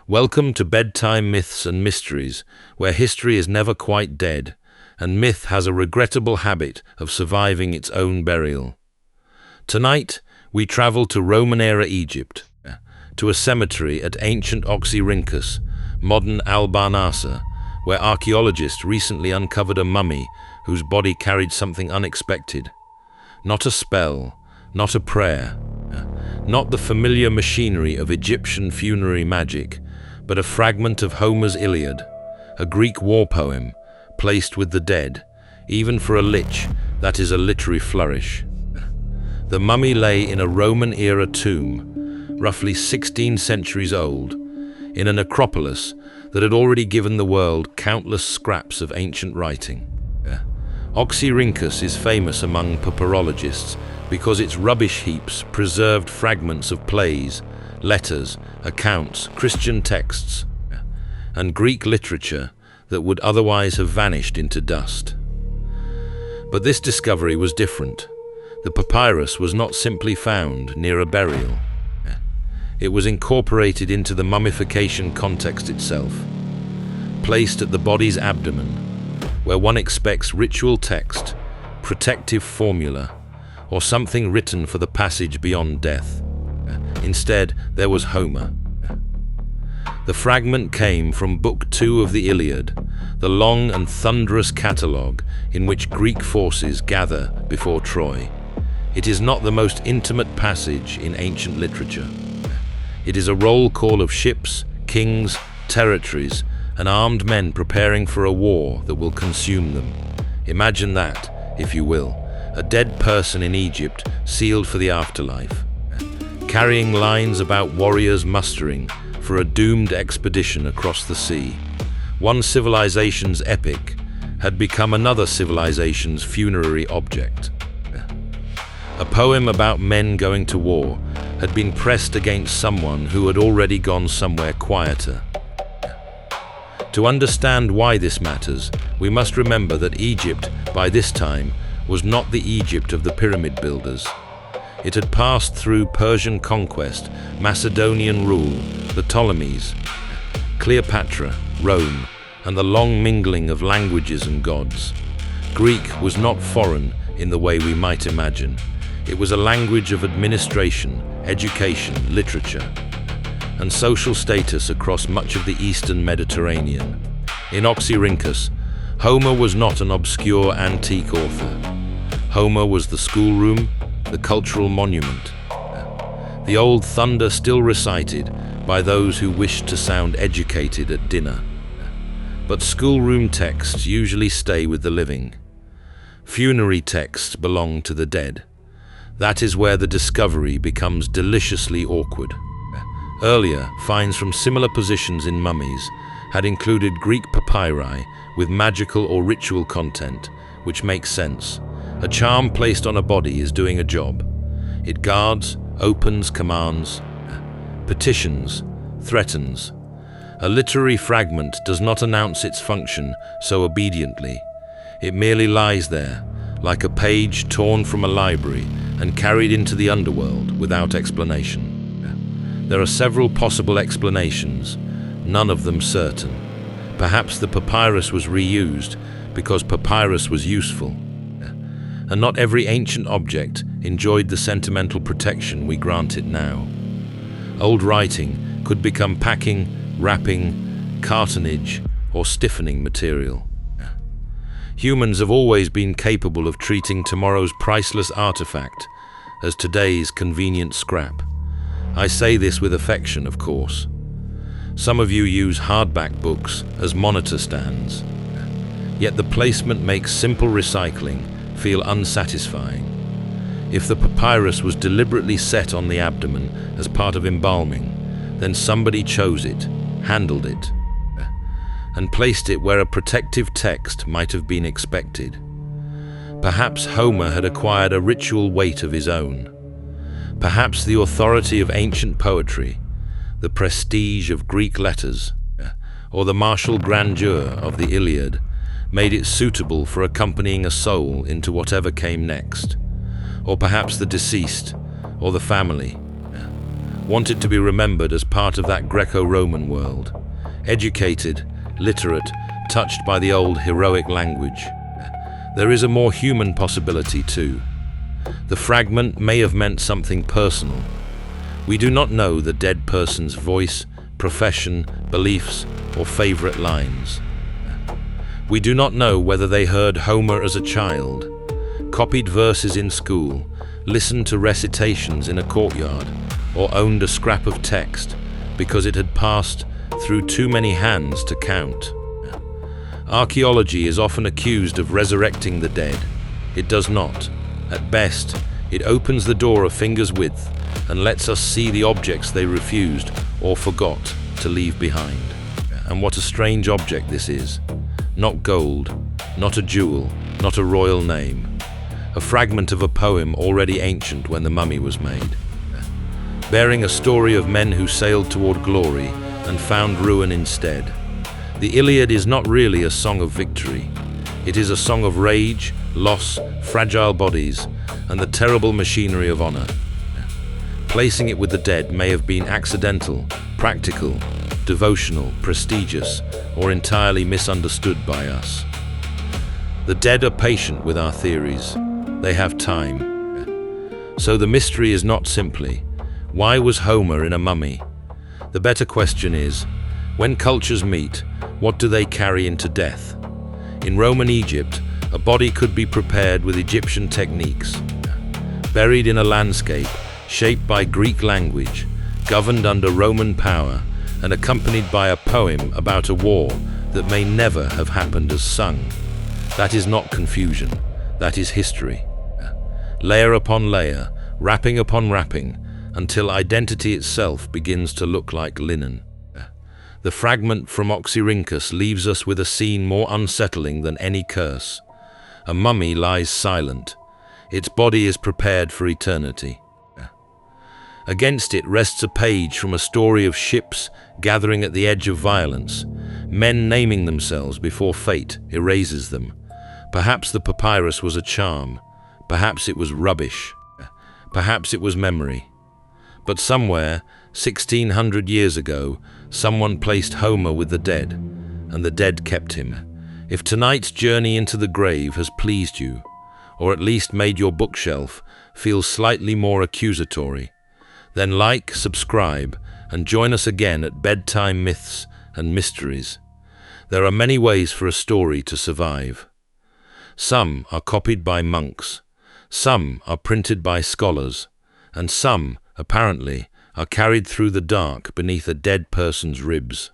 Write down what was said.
Welcome to Bedtime Myths and Mysteries, where history is never quite dead, and myth has a regrettable habit of surviving its own burial. Tonight, we travel to Roman-era Egypt, to a cemetery at ancient Oxyrhynchus, modern Al-Barnasa, where archaeologists recently uncovered a mummy whose body carried something unexpected. Not a spell, not a prayer, not the familiar machinery of Egyptian funerary magic, but a fragment of Homer's Iliad, a Greek war poem, placed with the dead. Even for a lich, that is a literary flourish. The mummy lay in a Roman-era tomb, roughly 16 centuries old, in a necropolis that had already given the world countless scraps of ancient writing. Oxyrhynchus is famous among papyrologists because its rubbish heaps preserved fragments of plays, letters, accounts, Christian texts, and Greek literature that would otherwise have vanished into dust. But this discovery was different. The papyrus was not simply found near a burial. It was incorporated into the mummification context itself, placed at the body's abdomen, where one expects ritual text, protective formula, or something written for the passage beyond death. Instead, there was Homer. The fragment came from Book 2 of the Iliad, the long and thunderous catalogue in which Greek forces gather before Troy. It is not the most intimate passage in ancient literature. It is a roll call of ships, kings, territories, and armed men preparing for a war that will consume them. Imagine that, if you will, a dead person in Egypt sealed for the afterlife, carrying lines about warriors mustering for a doomed expedition across the sea. One civilization's epic had become another civilization's funerary object. A poem about men going to war had been pressed against someone who had already gone somewhere quieter. To understand why this matters, we must remember that Egypt, by this time, was not the Egypt of the pyramid builders. It had passed through Persian conquest, Macedonian rule, the Ptolemies, Cleopatra, Rome, and the long mingling of languages and gods. Greek was not foreign in the way we might imagine. It was a language of administration, education, literature, and social status across much of the eastern Mediterranean. In Oxyrhynchus, Homer was not an obscure antique author. Homer was the schoolroom, the cultural monument, the old thunder still recited by those who wished to sound educated at dinner. But schoolroom texts usually stay with the living. Funerary texts belong to the dead. That is where the discovery becomes deliciously awkward. Earlier, finds from similar positions in mummies had included Greek papyri with magical or ritual content, which makes sense. A charm placed on a body is doing a job. It guards, opens, commands, petitions, threatens. A literary fragment does not announce its function so obediently. It merely lies there, like a page torn from a library and carried into the underworld without explanation. There are several possible explanations, none of them certain. Perhaps the papyrus was reused because papyrus was useful, and not every ancient object enjoyed the sentimental protection we grant it now. Old writing could become packing, wrapping, cartonnage, or stiffening material. Humans have always been capable of treating tomorrow's priceless artifact as today's convenient scrap. I say this with affection, of course. Some of you use hardback books as monitor stands, yet the placement makes simple recycling feel unsatisfying. If the papyrus was deliberately set on the abdomen as part of embalming, then somebody chose it, handled it, and placed it where a protective text might have been expected. Perhaps Homer had acquired a ritual weight of his own. Perhaps the authority of ancient poetry, the prestige of Greek letters, or the martial grandeur of the Iliad made it suitable for accompanying a soul into whatever came next. Or perhaps the deceased, or the family, wanted to be remembered as part of that Greco-Roman world. Educated, literate, touched by the old heroic language. There is a more human possibility too. The fragment may have meant something personal. We do not know the dead person's voice, profession, beliefs, or favorite lines. We do not know whether they heard Homer as a child, copied verses in school, listened to recitations in a courtyard, or owned a scrap of text because it had passed through too many hands to count. Archaeology is often accused of resurrecting the dead. It does not. At best, it opens the door a finger's width and lets us see the objects they refused or forgot to leave behind. And what a strange object this is. Not gold, not a jewel, not a royal name. A fragment of a poem already ancient when the mummy was made. Bearing a story of men who sailed toward glory and found ruin instead. The Iliad is not really a song of victory. It is a song of rage, loss, fragile bodies, and the terrible machinery of honor. Placing it with the dead may have been accidental, practical, devotional, prestigious, or entirely misunderstood by us. The dead are patient with our theories. They have time. So the mystery is not simply, why was Homer in a mummy? The better question is, when cultures meet, what do they carry into death? In Roman Egypt, a body could be prepared with Egyptian techniques. Buried in a landscape, shaped by Greek language, governed under Roman power, and accompanied by a poem about a war that may never have happened as sung. That is not confusion, that is history. Layer upon layer, wrapping upon wrapping, until identity itself begins to look like linen. The fragment from Oxyrhynchus leaves us with a scene more unsettling than any curse. A mummy lies silent. Its body is prepared for eternity. Against it rests a page from a story of ships gathering at the edge of violence, men naming themselves before fate erases them. Perhaps the papyrus was a charm. Perhaps it was rubbish. Perhaps it was memory. But somewhere, 1600 years ago, someone placed Homer with the dead, and the dead kept him. If tonight's journey into the grave has pleased you, or at least made your bookshelf feel slightly more accusatory, then like, subscribe, and join us again at Bedtime Myths and Mysteries. There are many ways for a story to survive. Some are copied by monks, some are printed by scholars, and some, apparently, are carried through the dark beneath a dead person's ribs.